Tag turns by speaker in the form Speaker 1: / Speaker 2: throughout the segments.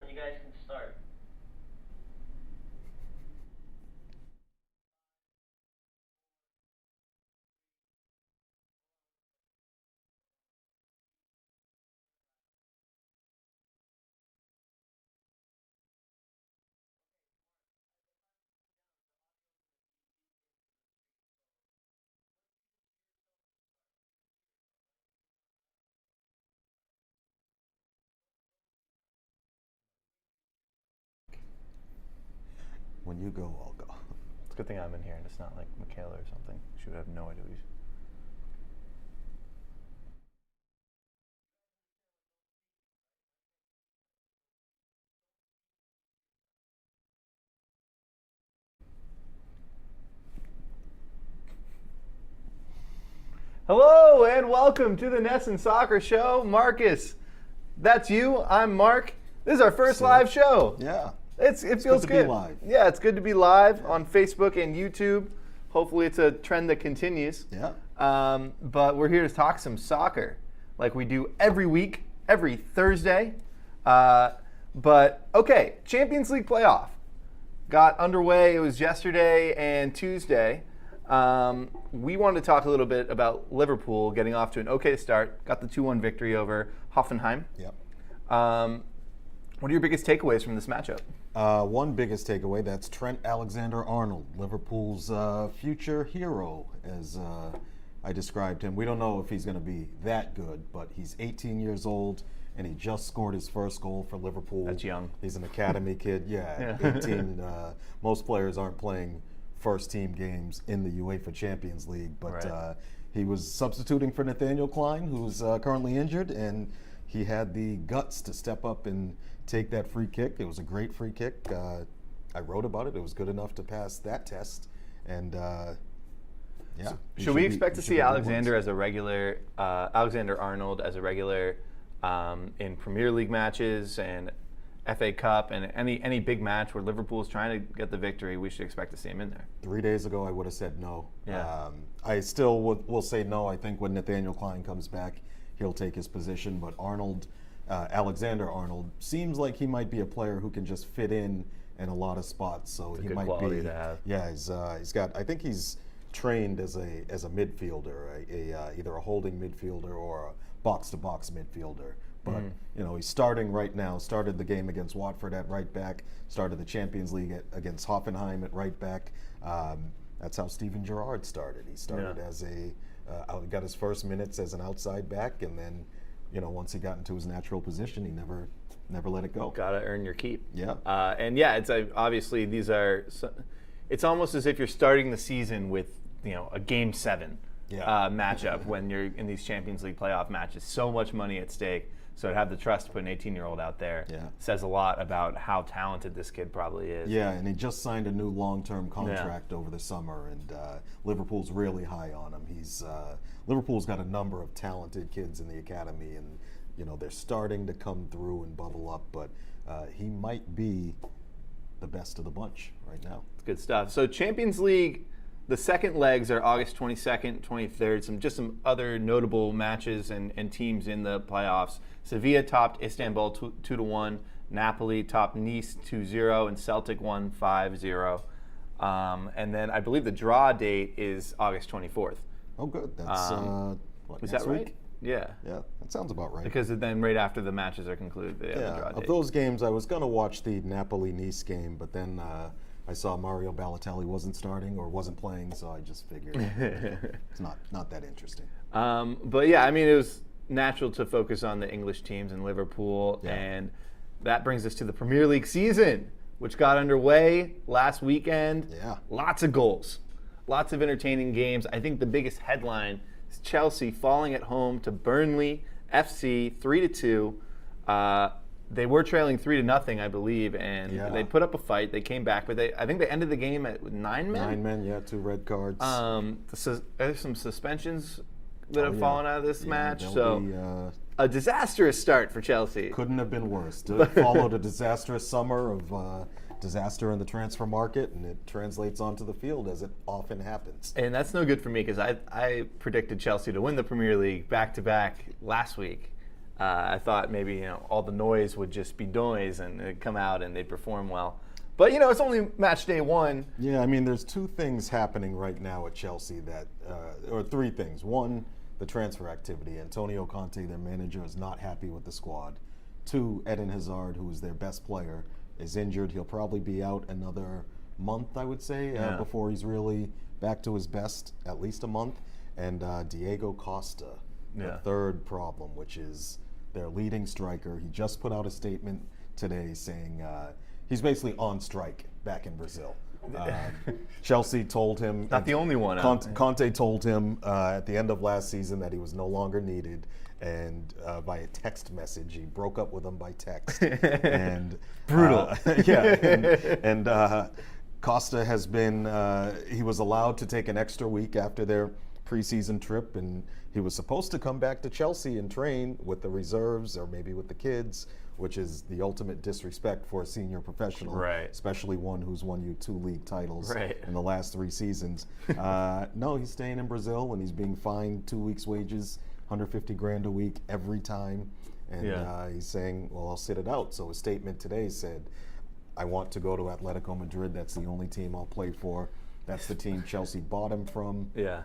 Speaker 1: You guys can start.
Speaker 2: When you go, I'll go.
Speaker 3: It's a good thing I'm in here and it's not like Michaela or something. She would have no idea. Hello and welcome to the NESN Soccer Show. Marcus, that's you. I'm Mark. This is our first live show.
Speaker 2: Yeah.
Speaker 3: It feels
Speaker 2: good to
Speaker 3: good.
Speaker 2: be live.
Speaker 3: Yeah, it's good to be live on Facebook and YouTube. Hopefully it's a trend that continues.
Speaker 2: Yeah.
Speaker 3: But we're here to talk some soccer like we do every week, every Thursday. But okay, Champions League playoff got underway. It was yesterday and Tuesday. We wanted to talk a little bit about Liverpool getting off to an okay start. Got the 2-1 victory over Hoffenheim.
Speaker 2: Yep.
Speaker 3: What are your biggest takeaways from this matchup?
Speaker 2: One biggest takeaway, that's Trent Alexander-Arnold, Liverpool's future hero, as I described him. We don't know if he's going to be that good, but he's 18 years old, and he just scored his first goal for Liverpool.
Speaker 3: That's young.
Speaker 2: He's an academy kid. Yeah, 18. Most players aren't playing first-team games in the UEFA Champions League, but
Speaker 3: Right.
Speaker 2: He was substituting for Nathaniel Klein, who's currently injured, and he had the guts to step up and take that free kick. It was a great free kick. I wrote about it. It was good enough to pass that test. And yeah.
Speaker 3: Should we expect to see Alexander as a regular, Alexander Arnold as a regular in Premier League matches and FA Cup and any big match where Liverpool is trying to get the victory? We should expect to see him in there.
Speaker 2: 3 days ago, I would have said no.
Speaker 3: Yeah.
Speaker 2: I still will say no. I think when Nathaniel Klein comes back, he'll take his position. But Arnold, Alexander Arnold, seems like he might be a player who can just fit in a lot of spots. So
Speaker 3: It's a
Speaker 2: he
Speaker 3: good
Speaker 2: might
Speaker 3: quality
Speaker 2: be.
Speaker 3: to have.
Speaker 2: Yeah, he's got. I think he's trained as a midfielder, either a holding midfielder or a box-to-box midfielder. But you know, he's starting right now. Started the game against Watford at right back. Started the Champions League against Hoffenheim at right back. That's how Steven Gerrard started. He started as got his first minutes as an outside back, and then, you know, once he got into his natural position, he never let it go.
Speaker 3: Gotta earn your keep.
Speaker 2: Yeah.
Speaker 3: And yeah, it's obviously these are. It's almost as if you're starting the season with, you know, a Game 7 matchup when you're in these Champions League playoff matches. So much money at stake. So to have the trust to put an 18-year-old out there says a lot about how talented this kid probably is.
Speaker 2: Yeah, and he just signed a new long-term contract over the summer, and Liverpool's really high on him. Liverpool's got a number of talented kids in the academy, and you know, they're starting to come through and bubble up. But he might be the best of the bunch right now.
Speaker 3: It's good stuff. So Champions League, the second legs are August 22nd, 23rd. Some other notable matches and teams in the playoffs. Sevilla topped Istanbul 2-1. Napoli topped Nice 2-0, and Celtic won 5-0. And then I believe the draw date is August 24th.
Speaker 2: Oh, good. That's what,
Speaker 3: Is
Speaker 2: next
Speaker 3: that right?
Speaker 2: week?
Speaker 3: Yeah.
Speaker 2: Yeah, that sounds about right.
Speaker 3: Because then right after the matches are concluded, they have the draw
Speaker 2: Of
Speaker 3: date.
Speaker 2: those games, I was going to watch the Napoli-Nice game, but then I saw Mario Balotelli wasn't starting or wasn't playing, so I just figured it's not that interesting.
Speaker 3: But yeah, I mean, it was natural to focus on the English teams and Liverpool, and that brings us to the Premier League season, which got underway last weekend.
Speaker 2: Yeah.
Speaker 3: Lots of goals, lots of entertaining games. I think the biggest headline is Chelsea falling at home to Burnley FC 3-2. They were trailing 3-0, I believe, and they put up a fight. They came back, but I think they ended the game at 9 men.
Speaker 2: 9 men, yeah, 2 red cards.
Speaker 3: There's some suspensions that have fallen out of this match.
Speaker 2: So
Speaker 3: a disastrous start for Chelsea.
Speaker 2: Couldn't have been worse. It followed a disastrous summer of disaster in the transfer market, and it translates onto the field as it often happens.
Speaker 3: And that's no good for me because I predicted Chelsea to win the Premier League back-to-back last week. I thought maybe all the noise would just be noise and it'd come out and they'd perform well. But it's only match day 1.
Speaker 2: Yeah, I mean, there's 2 things happening right now at Chelsea that, or 3 things. One, the transfer activity. Antonio Conte, their manager, is not happy with the squad. 2, Eden Hazard, who is their best player, is injured. He'll probably be out another month, I would say, before he's really back to his best, at least a month. And Diego Costa, the third problem, which is their leading striker. He just put out a statement today saying he's basically on strike back in Brazil. Chelsea told him...
Speaker 3: Not the only one.
Speaker 2: Conte told him at the end of last season that he was no longer needed, and via text message, he broke up with him by text. And
Speaker 3: brutal.
Speaker 2: And Costa has been, he was allowed to take an extra week after their preseason trip, and he was supposed to come back to Chelsea and train with the reserves or maybe with the kids, which is the ultimate disrespect for a senior professional,
Speaker 3: right,
Speaker 2: especially one who's won you 2 league titles
Speaker 3: right,
Speaker 2: in the last 3 seasons. No, he's staying in Brazil, and he's being fined 2 weeks' wages, 150 grand a week every time. And he's saying, well, I'll sit it out. So his statement today said, I want to go to Atletico Madrid. That's the only team I'll play for. That's the team Chelsea bought him from.
Speaker 3: Yeah.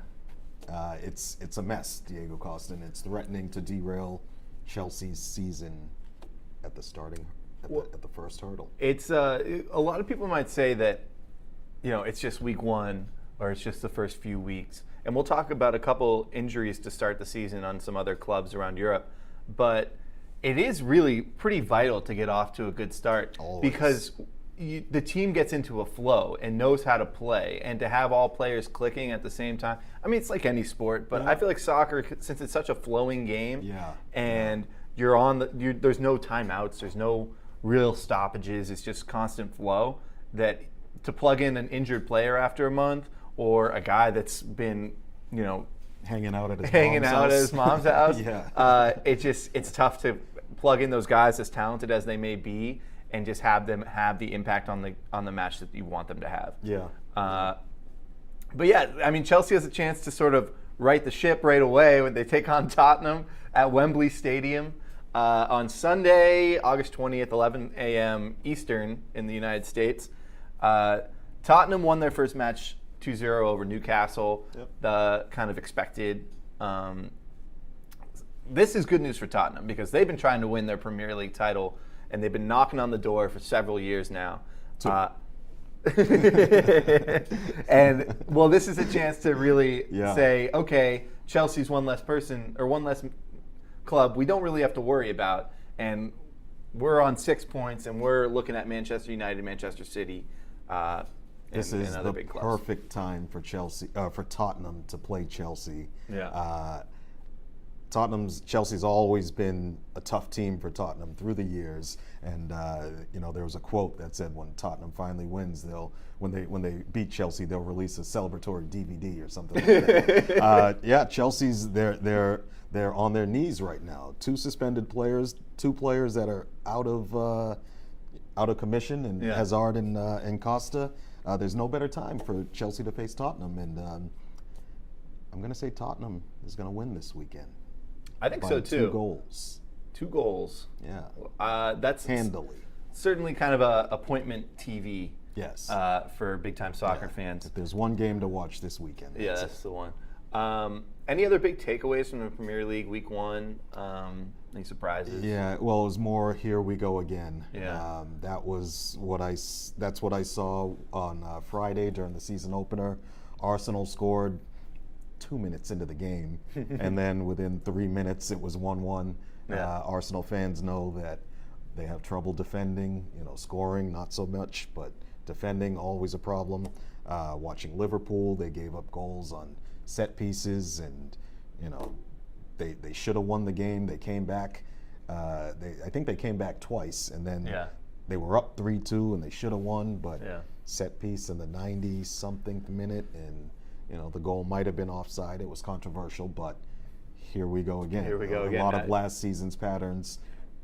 Speaker 2: It's a mess, Diego Costa, and it's threatening to derail Chelsea's season at the first hurdle.
Speaker 3: It's a lot of people might say that it's just week 1 or it's just the first few weeks, and we'll talk about a couple injuries to start the season on some other clubs around Europe, but it is really pretty vital to get off to a good start.
Speaker 2: Always. Because
Speaker 3: the team gets into a flow and knows how to play, and to have all players clicking at the same time. I mean, it's like any sport, but I feel like soccer, since it's such a flowing game, and you're on there's no timeouts, there's no real stoppages, it's just constant flow, that to plug in an injured player after a month, or a guy that's been,
Speaker 2: hanging out at
Speaker 3: his mom's house, it's tough to plug in those guys, as talented as they may be, and just have them have the impact on the match that you want them to have. But yeah, I mean, Chelsea has a chance to sort of right the ship right away when they take on Tottenham at Wembley Stadium on Sunday, August 20th, 11 a.m. Eastern in the United States. Tottenham won their first match 2-0 over Newcastle, the kind of expected. This is good news for Tottenham because they've been trying to win their Premier League title, and they've been knocking on the door for several years now. And well, this is a chance to really say, okay, Chelsea's one less person or one less club we don't really have to worry about, and we're on 6 points, and we're looking at Manchester United, Manchester City.
Speaker 2: This is the perfect time for Tottenham to play Chelsea. Chelsea's always been a tough team for Tottenham through the years, and there was a quote that said when Tottenham finally wins, when they beat Chelsea, they'll release a celebratory DVD or something like that. Chelsea's they're on their knees right now. 2 suspended players, 2 players that are out of commission, and Hazard and Costa. There's no better time for Chelsea to face Tottenham, and I'm going to say Tottenham is going to win this weekend.
Speaker 3: I think so too.
Speaker 2: 2 goals.
Speaker 3: 2 goals.
Speaker 2: Yeah.
Speaker 3: That's
Speaker 2: handily.
Speaker 3: Certainly kind of a appointment TV.
Speaker 2: Yes.
Speaker 3: For big time soccer fans.
Speaker 2: If there's one game to watch this weekend.
Speaker 3: That's the one. Any other big takeaways from the Premier League week 1? Any surprises?
Speaker 2: Yeah. Well, it was more here we go again. That's what I saw on Friday during the season opener. Arsenal scored 2 minutes into the game, and then within 3 minutes it was 1-1. Arsenal fans know that they have trouble defending, scoring not so much, but defending always a problem. Watching Liverpool, they gave up goals on set pieces, and they should have won the game. They came back. I think they came back twice, and then they were up 3-2, and they should have won, but set piece in the 90-something minute, and the goal might have been offside. It was controversial, but here we go again. A lot of last season's patterns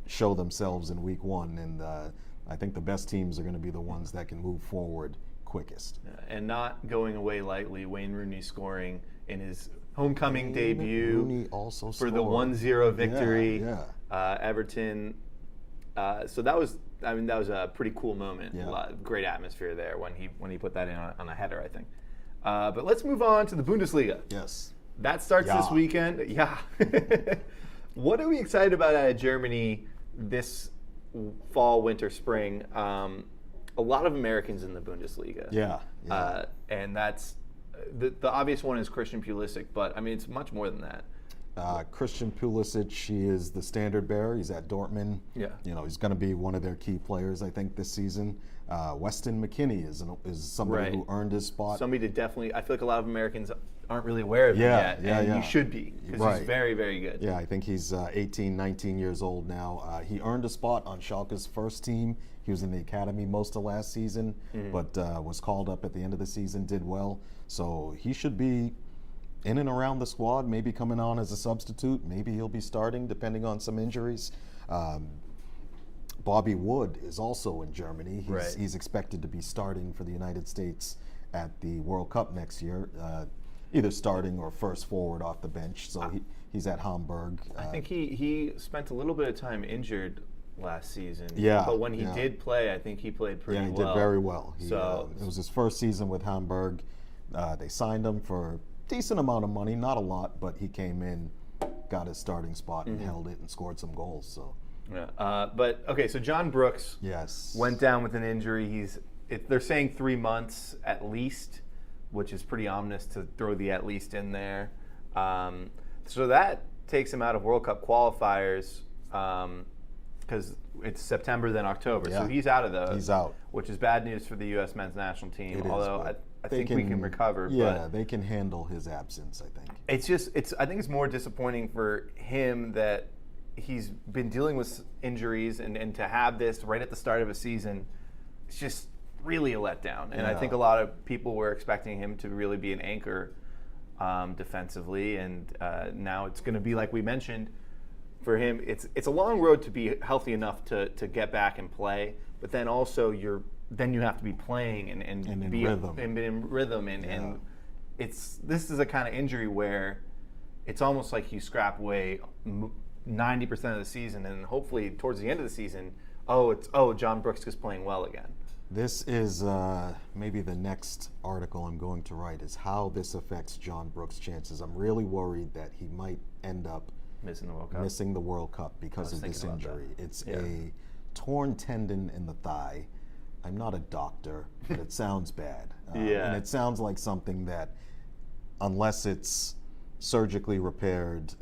Speaker 2: show themselves in week 1, and I think the best teams are going to be the ones that can move forward quickest.
Speaker 3: And not going away lightly, Wayne Rooney scoring in his homecoming debut
Speaker 2: Rooney also
Speaker 3: for the 1-0 victory. Everton. So that was a pretty cool moment.
Speaker 2: Yeah.
Speaker 3: Great atmosphere there when he put that in on a header, I think. But let's move on to the Bundesliga.
Speaker 2: Yes.
Speaker 3: That starts this weekend. Yeah. What are we excited about out of Germany this fall, winter, spring? A lot of Americans in the Bundesliga.
Speaker 2: Yeah.
Speaker 3: And that's the obvious one is Christian Pulisic, but I mean it's much more than that.
Speaker 2: Christian Pulisic, he is the standard bearer. He's at Dortmund.
Speaker 3: Yeah.
Speaker 2: He's going to be one of their key players, I think, this season. Weston McKennie is somebody who earned his spot.
Speaker 3: Somebody to definitely. I feel like a lot of Americans aren't really aware of him yet, and you should be because he's very, very good.
Speaker 2: Yeah, I think he's 18, 19 years old now. He earned a spot on Schalke's first team. He was in the academy most of last season, but was called up at the end of the season, did well. So he should be in and around the squad, maybe coming on as a substitute. Maybe he'll be starting, depending on some injuries. Bobby Wood is also in Germany. He's expected to be starting for the United States at the World Cup next year, either starting or first forward off the bench. So he's at Hamburg.
Speaker 3: I think he spent a little bit of time injured last season.
Speaker 2: Yeah.
Speaker 3: But when he did play, I think he played pretty well.
Speaker 2: Yeah, he did very well.
Speaker 3: It
Speaker 2: was his first season with Hamburg. They signed him for decent amount of money, not a lot, but he came in, got his starting spot and held it and scored some goals. So,
Speaker 3: but okay, so John Brooks went down with an injury. They're saying 3 months at least, which is pretty ominous to throw the at least in there. So that takes him out of World Cup qualifiers because it's September then October. So he's out of those.
Speaker 2: He's out,
Speaker 3: which is bad news for the U.S. men's national team. Although I think we can recover.
Speaker 2: Yeah, they can handle his absence, I think.
Speaker 3: I think it's more disappointing for him that he's been dealing with injuries and to have this right at the start of a season, it's just really a letdown. And I think a lot of people were expecting him to really be an anchor defensively, and now it's going to be, like we mentioned, for him, it's a long road to be healthy enough to get back and play, but then also you have to be playing and be in rhythm and this is a kind of injury where it's almost like you scrap away 90% of the season, and hopefully towards the end of the season, John Brooks is playing well again.
Speaker 2: This is maybe the next article I'm going to write is how this affects John Brooks' chances. I'm really worried that he might end up missing the World Cup because of this injury. It's a torn tendon in the thigh. I'm not a doctor, but it sounds bad. And it sounds like something that, unless it's surgically repaired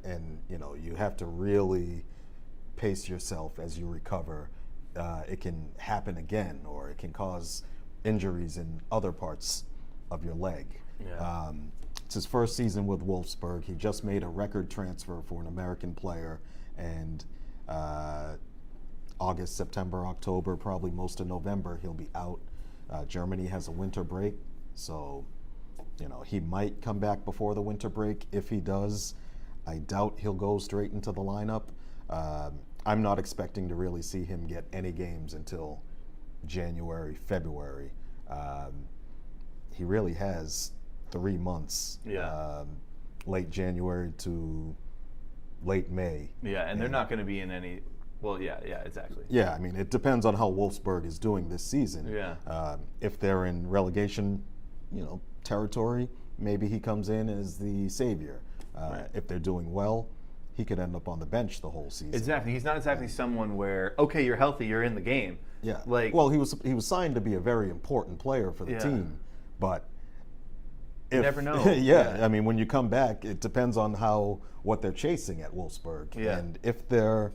Speaker 2: and you have to really pace yourself as you recover, it can happen again, or it can cause injuries in other parts of your leg. It's his first season with Wolfsburg. He just made a record transfer for an American player, and August, September, October, probably most of November, he'll be out. Germany has a winter break, so he might come back before the winter break. If he does, I doubt he'll go straight into the lineup. I'm not expecting to really see him get any games until January, February. He really has 3 months, late January to late May.
Speaker 3: Yeah, and they're not going to be in any. Well, yeah, exactly.
Speaker 2: Yeah, I mean, it depends on how Wolfsburg is doing this season.
Speaker 3: Yeah.
Speaker 2: If they're in relegation, territory, maybe he comes in as the savior. If they're doing well, he could end up on the bench the whole season.
Speaker 3: Exactly. He's not exactly someone where, okay, you're healthy, you're in the game.
Speaker 2: Yeah. Well, he was signed to be a very important player for the team, but
Speaker 3: you never know.
Speaker 2: I mean, when you come back, it depends on what they're chasing at Wolfsburg, and if they're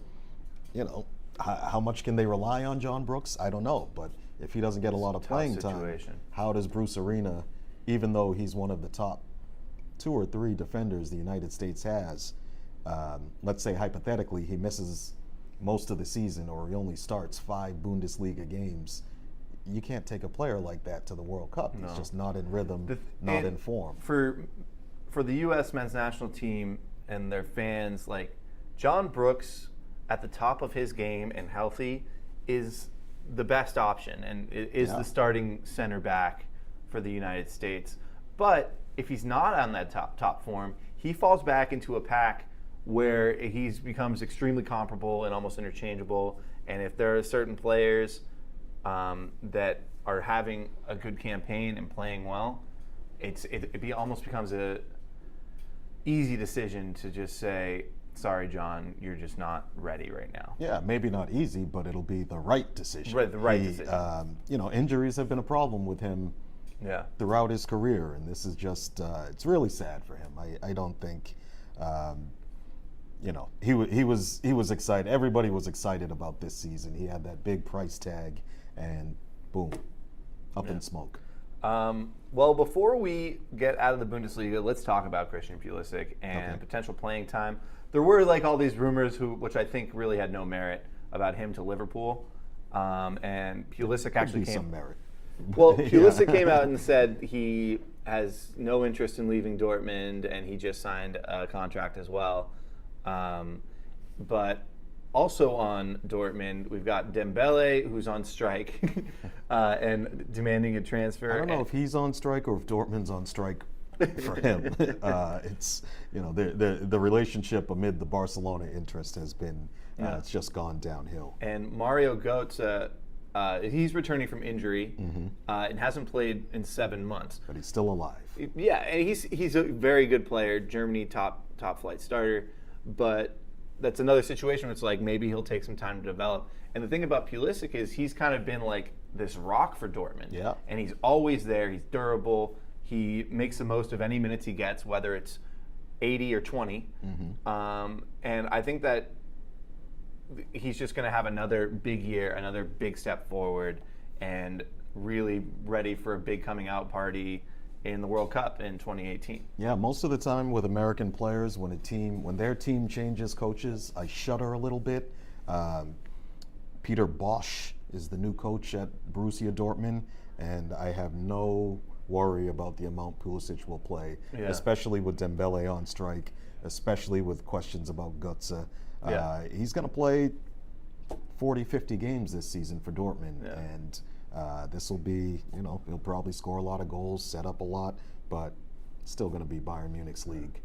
Speaker 2: how much can they rely on John Brooks? I don't know. But if he doesn't get a lot of playing time, how does Bruce Arena, even though he's one of the top 2 or 3 defenders the United States has, let's say hypothetically he misses most of the season or he only starts 5 Bundesliga games, you can't take a player like that to the World Cup. He's just not in rhythm, not in form.
Speaker 3: For the U.S. men's national team and their fans, like John Brooks at the top of his game and healthy is the best option and is the starting center back for the United States. But if he's not on that top form, he falls back into a pack where he becomes extremely comparable and almost interchangeable. And if there are certain players that are having a good campaign and playing well, it almost becomes a easy decision to just say, sorry, John, you're just not ready right now.
Speaker 2: Yeah, maybe not easy, but it'll be the right decision.
Speaker 3: Right, the right decision.
Speaker 2: Injuries have been a problem with him throughout his career, and this is just, it's really sad for him. I don't think, he was excited. Everybody was excited about this season. He had that big price tag, and boom, up in smoke.
Speaker 3: Well, before we get out of the Bundesliga, let's talk about Christian Pulisic and potential playing time. There were all these rumors, which I think really had no merit, about him to Liverpool, and Pulisic actually came.
Speaker 2: Some merit.
Speaker 3: Well, Pulisic came out and said he has no interest in leaving Dortmund, and he just signed a contract as well. But also on Dortmund, we've got Dembele, who's on strike and demanding a transfer.
Speaker 2: I don't know if he's on strike or if Dortmund's on strike for him. It's the relationship amid the Barcelona interest has been it's just gone downhill.
Speaker 3: And Mario Götze, he's returning from injury and hasn't played in 7 months.
Speaker 2: But he's still alive.
Speaker 3: Yeah, and he's a very good player, Germany top flight starter, but that's another situation where it's like maybe he'll take some time to develop. And the thing about Pulisic is he's kind of been like this rock for Dortmund.
Speaker 2: Yeah.
Speaker 3: And he's always there. He's durable. He makes the most of any minutes he gets, whether it's 80 or 20. And I think that he's just going to have another big year, another big step forward, and really ready for a big coming out party in the World Cup in 2018.
Speaker 2: Yeah, most of the time with American players, when their team changes coaches, I shudder a little bit. Peter Bosch is the new coach at Borussia Dortmund, and I have no worry about the amount Pulisic will play, especially with Dembele on strike, especially with questions about Götze. He's going to play 40, 50 games this season for Dortmund, and this will be, he'll probably score a lot of goals, set up a lot, but still going to be Bayern Munich's league.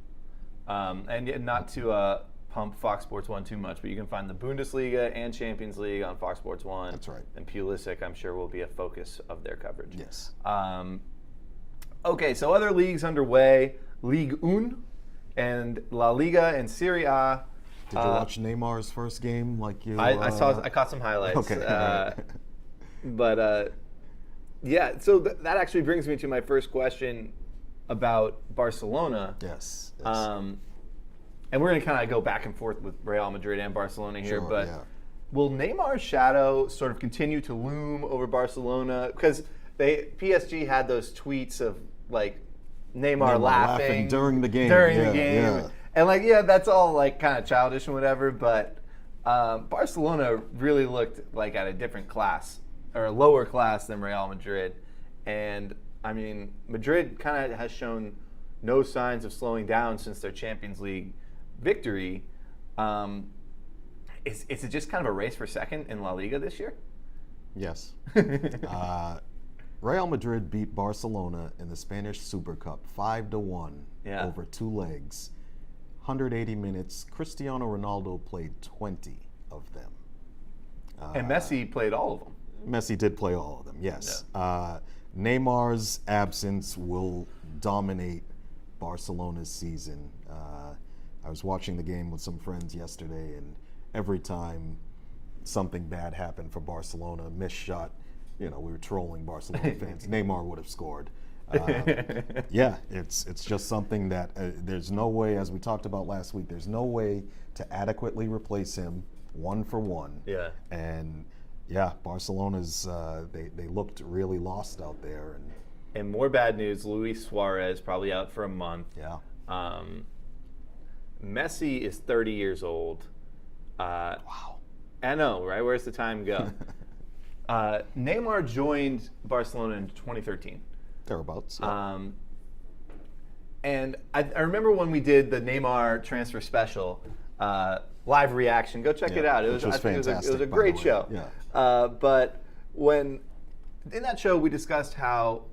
Speaker 3: And not to pump Fox Sports 1 too much, but you can find the Bundesliga and Champions League on Fox Sports 1.
Speaker 2: That's right.
Speaker 3: And Pulisic, I'm sure, will be a focus of their coverage.
Speaker 2: Yes.
Speaker 3: Okay, so other leagues underway, Ligue 1 and La Liga and Serie A.
Speaker 2: Did you watch Neymar's first game?
Speaker 3: I caught some highlights.
Speaker 2: Okay.
Speaker 3: But so that actually brings me to my first question about Barcelona.
Speaker 2: Yes.
Speaker 3: And we're going to kind of go back and forth with Real Madrid and Barcelona here,
Speaker 2: Sure,
Speaker 3: but will Neymar's shadow sort of continue to loom over Barcelona? Because PSG had those tweets of Neymar laughing
Speaker 2: during the game.
Speaker 3: Yeah. And that's all kind of childish and whatever, but Barcelona really looked at a different class or a lower class than Real Madrid. And I mean, Madrid kind of has shown no signs of slowing down since their Champions League victory. Is it just kind of a race for second in La Liga this year?
Speaker 2: Yes. Real Madrid beat Barcelona in the Spanish Super Cup 5-1 over 2 legs. 180 minutes. Cristiano Ronaldo played 20 of them.
Speaker 3: And Messi played all of them.
Speaker 2: Messi did play all of them, yes. Neymar's absence will dominate Barcelona's season. I was watching the game with some friends yesterday, and every time something bad happened for Barcelona, missed shot, we were trolling Barcelona fans. Neymar would have scored. It's just something that there's no way, as we talked about last week, there's no way to adequately replace him 1 for 1.
Speaker 3: Yeah.
Speaker 2: And Barcelona's they looked really lost out there.
Speaker 3: And more bad news: Luis Suarez probably out for a month.
Speaker 2: Yeah.
Speaker 3: Messi is 30 years old.
Speaker 2: Wow.
Speaker 3: I know, right? Where's the time go? Neymar joined Barcelona in 2013.
Speaker 2: Thereabouts. Yeah.
Speaker 3: And I remember when we did the Neymar transfer special, live reaction. Go check it out. It was
Speaker 2: fantastic.
Speaker 3: It was a great show.
Speaker 2: Yeah.
Speaker 3: But when in that show we discussed how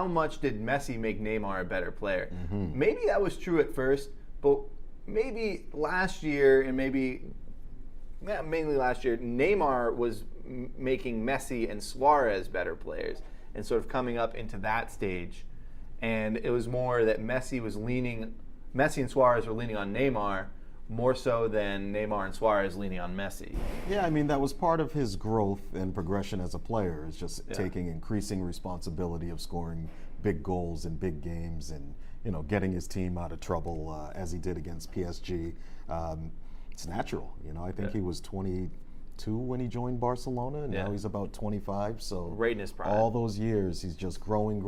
Speaker 3: much did Messi make Neymar a better player?
Speaker 2: Mm-hmm.
Speaker 3: Maybe that was true at first, but maybe last year and mainly last year, Neymar was making Messi and Suarez better players and sort of coming up into that stage. And it was more that Messi and Suarez were leaning on Neymar more so than Neymar and Suarez leaning on Messi.
Speaker 2: Yeah, I mean, that was part of his growth and progression as a player, is just taking increasing responsibility of scoring big goals in big games and, getting his team out of trouble as he did against PSG. It's natural. I think he was 22 when he joined Barcelona, and now he's about 25. So
Speaker 3: right in his prime.
Speaker 2: All those years, he's just growing.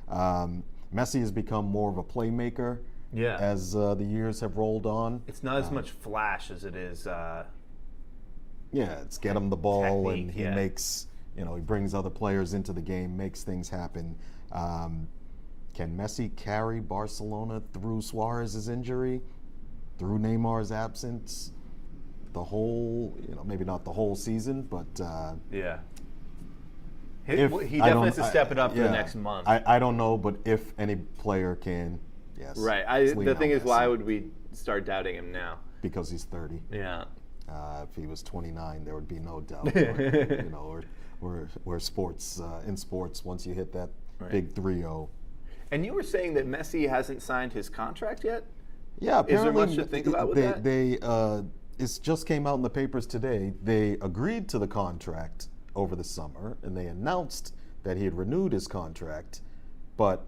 Speaker 2: Messi has become more of a playmaker as the years have rolled on.
Speaker 3: It's not as much flash as it is.
Speaker 2: It's get him the ball,
Speaker 3: technique,
Speaker 2: and he makes, he brings other players into the game, makes things happen. Can Messi carry Barcelona through Suarez's injury, through Neymar's absence, the whole, maybe not the whole season, but
Speaker 3: he definitely has to step it up for the next month.
Speaker 2: I don't know, but if any player can, yes.
Speaker 3: Right. The thing is, why would we start doubting him now?
Speaker 2: Because he's 30.
Speaker 3: Yeah.
Speaker 2: If he was 29, there would be no doubt. Or sports, in sports, once you hit that big 3-0.
Speaker 3: And you were saying that Messi hasn't signed his contract yet?
Speaker 2: Yeah,
Speaker 3: is there
Speaker 2: apparently
Speaker 3: much to think about with that?
Speaker 2: It just came out in the papers today. They agreed to the contract over the summer, and they announced that he had renewed his contract, but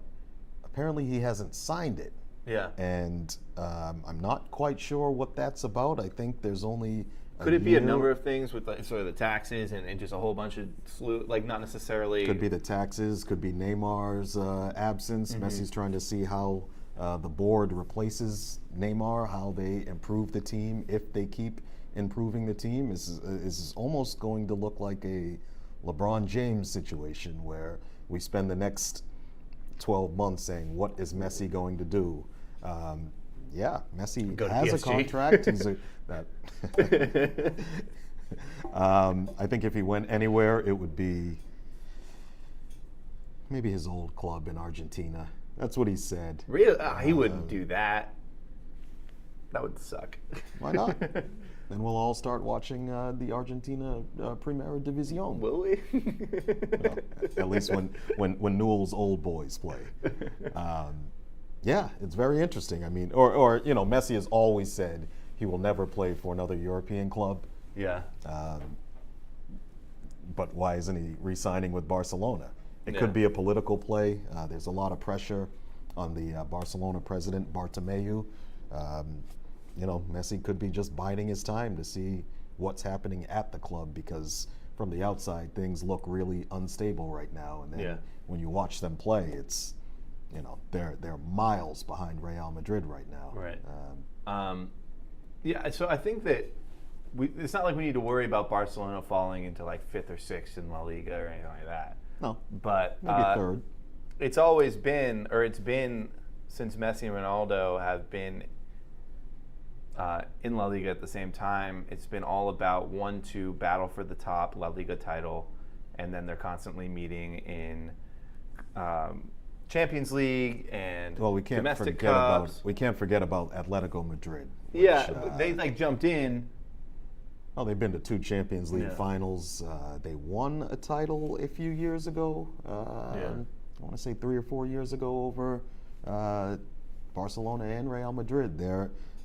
Speaker 2: apparently he hasn't signed it.
Speaker 3: Yeah.
Speaker 2: And I'm not quite sure what that's about. I think there's only
Speaker 3: Could it be a number of things with sort of the taxes and just a whole bunch of not necessarily...
Speaker 2: Could be the taxes, could be Neymar's absence. Mm-hmm. Messi's trying to see how the board replaces Neymar, how they improve the team, if they keep improving the team. This is almost going to look like a LeBron James situation where we spend the next 12 months saying, what is Messi going to do? Messi has a contract. He's I think if he went anywhere, it would be maybe his old club in Argentina. That's what he said.
Speaker 3: Really? He wouldn't do that. That would suck.
Speaker 2: Why not? Then we'll all start watching the Argentina Primera División.
Speaker 3: Will we?
Speaker 2: Well, at least when Newell's old boys play. It's very interesting. I mean, or Messi has always said he will never play for another European club.
Speaker 3: Yeah.
Speaker 2: But why isn't he re-signing with Barcelona? It could be a political play. There's a lot of pressure on the Barcelona president, Bartomeu. Messi could be just biding his time to see what's happening at the club, because from the outside, things look really unstable right now. And then when you watch them play, it's, they're miles behind Real Madrid right now.
Speaker 3: Right. So I think that it's not like we need to worry about Barcelona falling into like 5th or 6th in La Liga or anything like that.
Speaker 2: No.
Speaker 3: But
Speaker 2: maybe 3rd.
Speaker 3: It's always been, or it's been since Messi and Ronaldo have been in La Liga at the same time, it's been all about 1-2 battle for the top La Liga title, and then they're constantly meeting in Champions League and domestic cups.
Speaker 2: We can't forget about Atletico Madrid.
Speaker 3: Which, they jumped in.
Speaker 2: Well, they've been to 2 Champions League finals. They won a title a few years ago. I want to say 3 or 4 years ago over Barcelona and Real Madrid.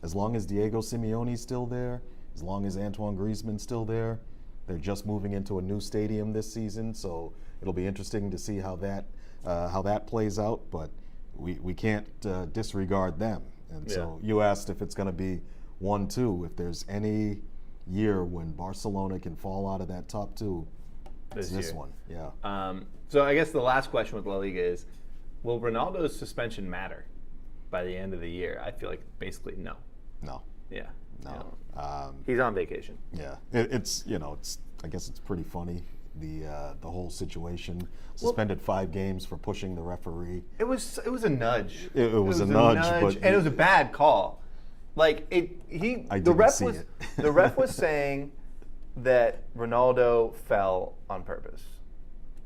Speaker 2: As long as Diego Simeone's still there, as long as Antoine Griezmann's still there, they're just moving into a new stadium this season. So it'll be interesting to see how that plays out. But we can't disregard them. And so you asked if it's going to be 1-2. If there's any year when Barcelona can fall out of that top 2, it's this one. Yeah.
Speaker 3: So I guess the last question with La Liga is, will Ronaldo's suspension matter by the end of the year? I feel like basically no.
Speaker 2: No.
Speaker 3: Yeah.
Speaker 2: No.
Speaker 3: He's on vacation.
Speaker 2: Yeah. It's I guess it's pretty funny, the whole situation. Suspended 5 games for pushing the referee.
Speaker 3: It was a nudge.
Speaker 2: It was a nudge, but
Speaker 3: and it was a bad call. Like the ref was saying that Ronaldo fell on purpose.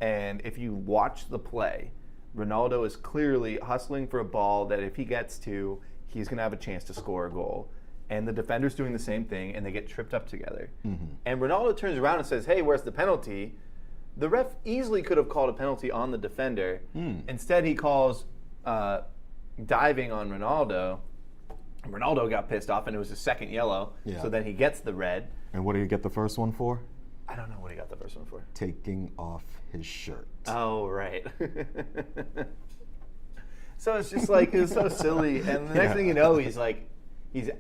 Speaker 3: And if you watch the play, Ronaldo is clearly hustling for a ball that if he gets to, he's going to have a chance to score a goal. And the defender's doing the same thing, and they get tripped up together. And Ronaldo turns around and says, hey, where's the penalty? The ref easily could have called a penalty on the defender. Instead, he calls diving on Ronaldo. Ronaldo got pissed off, and it was his second yellow.
Speaker 2: Yeah.
Speaker 3: So then he gets the red.
Speaker 2: And what did he get the first one for?
Speaker 3: I don't know what he got the first one for.
Speaker 2: Taking off his shirt.
Speaker 3: Oh, right. So it's just like, it was so silly. And the next thing you know, he's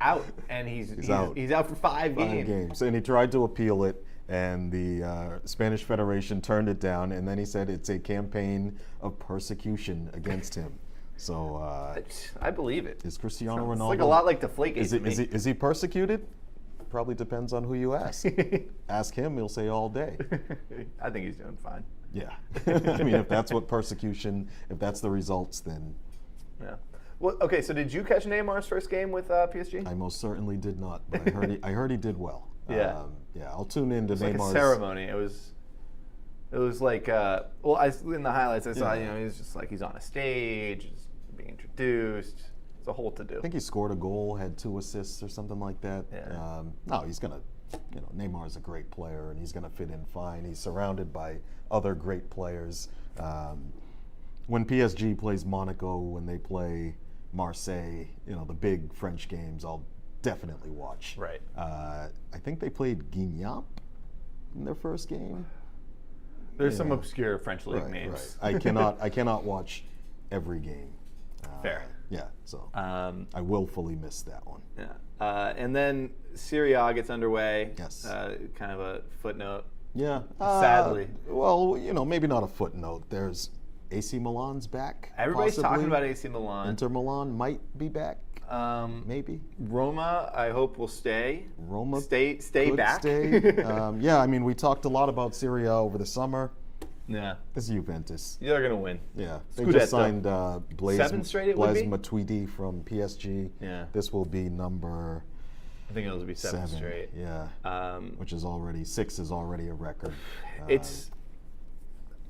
Speaker 3: out, and he's out for 5 games.
Speaker 2: And he tried to appeal it, and the Spanish Federation turned it down, and then he said it's a campaign of persecution against him. So
Speaker 3: I believe it.
Speaker 2: Is Cristiano Ronaldo?
Speaker 3: It's like a lot like Deflategate.
Speaker 2: Is he persecuted? Probably depends on who you ask. Ask him, he'll say all day.
Speaker 3: I think he's doing fine.
Speaker 2: Yeah. I mean, if that's what persecution, if that's the results, then.
Speaker 3: Yeah. Well, okay. So did you catch Neymar's first game with PSG?
Speaker 2: I most certainly did not, but I heard he did well.
Speaker 3: Yeah.
Speaker 2: Yeah. I'll tune in to Neymar's.
Speaker 3: Like a ceremony. It was like in the highlights I saw, he's just like he's on a stage, he's being introduced. It's a whole to do.
Speaker 2: I think he scored a goal, had 2 assists or something like that.
Speaker 3: Yeah.
Speaker 2: No, he's gonna. Neymar's a great player, and he's gonna fit in fine. He's surrounded by other great players. When PSG plays Monaco, when they play Marseille, the big French games, I'll definitely watch.
Speaker 3: Right.
Speaker 2: I think they played Guingamp in their first game.
Speaker 3: There's some obscure French league names.
Speaker 2: Right. I cannot watch every game.
Speaker 3: Fair.
Speaker 2: Yeah. So I willfully missed that one.
Speaker 3: Yeah. And then Serie A gets underway.
Speaker 2: Yes.
Speaker 3: Kind of a footnote.
Speaker 2: Yeah.
Speaker 3: Sadly.
Speaker 2: Well, maybe not a footnote. There's AC Milan's back.
Speaker 3: Everybody's
Speaker 2: possibly.
Speaker 3: talking about AC Milan.
Speaker 2: Inter Milan might be back. Maybe.
Speaker 3: Roma, I hope will stay.
Speaker 2: Roma
Speaker 3: stay
Speaker 2: could
Speaker 3: back.
Speaker 2: Stay. Yeah, I mean, we talked a lot about Serie A over the summer.
Speaker 3: Yeah.
Speaker 2: This is Juventus.
Speaker 3: They're going to win.
Speaker 2: Yeah. They
Speaker 3: Scudetto.
Speaker 2: just signed Blaise
Speaker 3: 7 straight it would be?
Speaker 2: Matuidi from PSG.
Speaker 3: Yeah.
Speaker 2: This will be number...
Speaker 3: I think it'll be 7 straight.
Speaker 2: Yeah. Which is already... 6 is already a record.
Speaker 3: It's...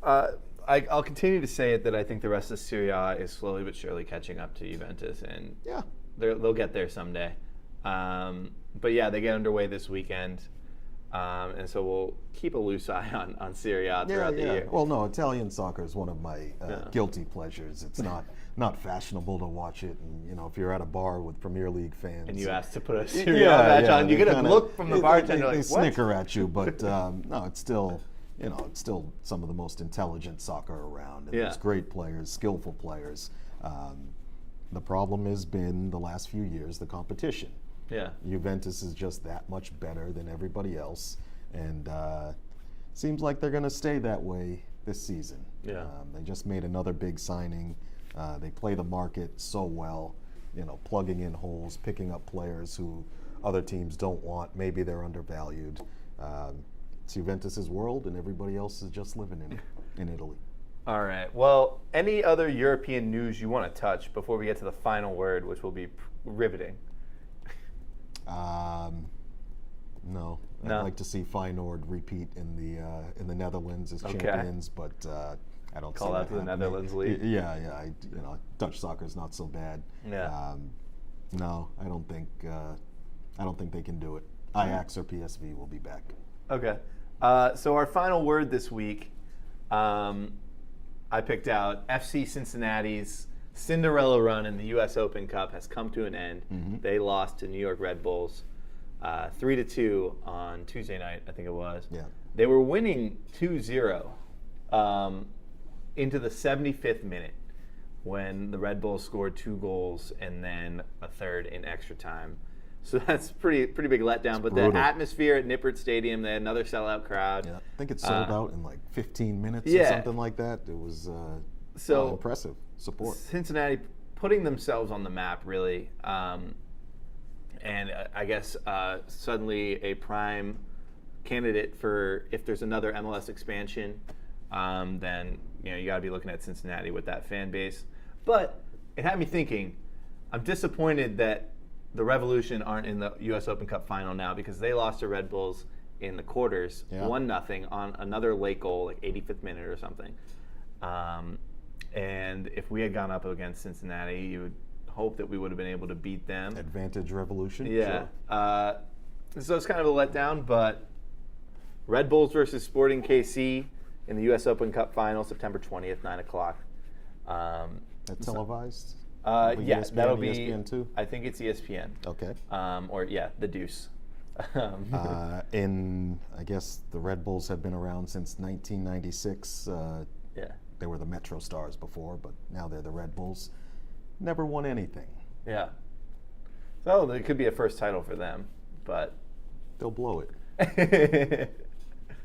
Speaker 3: I'll continue to say it that I think the rest of Serie A is slowly but surely catching up to Juventus, and they'll get there someday. But yeah, they get underway this weekend, and so we'll keep a loose eye on Serie A throughout the year.
Speaker 2: Well, no, Italian soccer is one of my guilty pleasures. It's not fashionable to watch it, and if you're at a bar with Premier League fans,
Speaker 3: and you ask to put a Serie A match on, you get a look from the bartender like,
Speaker 2: they
Speaker 3: what?
Speaker 2: Snicker at you, but no, it's still. It's still some of the most intelligent soccer around. And there's great players, skillful players. The problem has been the last few years, the competition.
Speaker 3: Yeah.
Speaker 2: Juventus is just that much better than everybody else. And seems like they're going to stay that way this season.
Speaker 3: Yeah.
Speaker 2: They just made another big signing. They play the market so well, plugging in holes, picking up players who other teams don't want. Maybe they're undervalued. It's Juventus' world, and everybody else is just living in Italy.
Speaker 3: All right. Well, any other European news you want to touch before we get to the final word, which will be riveting?
Speaker 2: No. I'd like to see Feyenoord repeat in the Netherlands as champions, but I don't
Speaker 3: call out to the Netherlands league.
Speaker 2: Yeah. Dutch soccer is not so bad.
Speaker 3: Yeah.
Speaker 2: No, I don't think they can do it. Ajax or PSV will be back.
Speaker 3: Okay. So our final word this week, I picked out FC Cincinnati's Cinderella run in the U.S. Open Cup has come to an end. Mm-hmm. They lost to New York Red Bulls 3-2 on Tuesday night, I think it was.
Speaker 2: Yeah.
Speaker 3: They were winning 2-0 into the 75th minute when the Red Bulls scored 2 goals and then a third in extra time. So that's pretty big letdown. But the atmosphere at Nippert Stadium, they had another sellout crowd.
Speaker 2: Yeah, I think it sold out in like 15 minutes or something like that. It was impressive support.
Speaker 3: Cincinnati putting themselves on the map, really. And I guess suddenly a prime candidate for if there's another MLS expansion, then you got to be looking at Cincinnati with that fan base. But it had me thinking, I'm disappointed that the Revolution aren't in the U.S. Open Cup final now because they lost to Red Bulls in the quarters, 1-0 on another late goal, like 85th minute or something. And if we had gone up against Cincinnati, you would hope that we would have been able to beat them.
Speaker 2: Advantage Revolution.
Speaker 3: Yeah.
Speaker 2: Sure.
Speaker 3: So it's kind of a letdown, but Red Bulls versus Sporting KC in the U.S. Open Cup final, September 20th, 9 o'clock.
Speaker 2: That's televised?
Speaker 3: Yeah,
Speaker 2: ESPN,
Speaker 3: that'll be.
Speaker 2: ESPN too?
Speaker 3: I think it's ESPN.
Speaker 2: Okay.
Speaker 3: Or yeah, the Deuce.
Speaker 2: I guess the Red Bulls have been around since 1996.
Speaker 3: Yeah.
Speaker 2: They were the Metro Stars before, but now they're the Red Bulls. Never won anything.
Speaker 3: Yeah. So it could be a first title for them, but
Speaker 2: They'll blow it.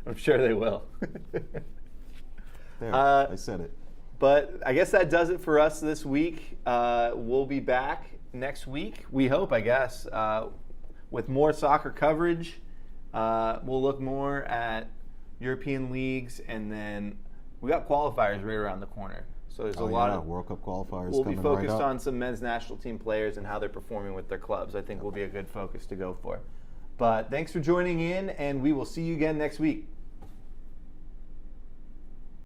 Speaker 3: I'm sure they will.
Speaker 2: There, I said it.
Speaker 3: But I guess that does it for us this week. We'll be back next week, we hope, I guess, with more soccer coverage. We'll look more at European leagues, and then we got qualifiers right around the corner. So there's a lot of
Speaker 2: World Cup qualifiers
Speaker 3: we'll
Speaker 2: coming
Speaker 3: be focused
Speaker 2: right up.
Speaker 3: on some men's national team players and how they're performing with their clubs. I think will be a good focus to go for. But thanks for joining in, and we will see you again next week.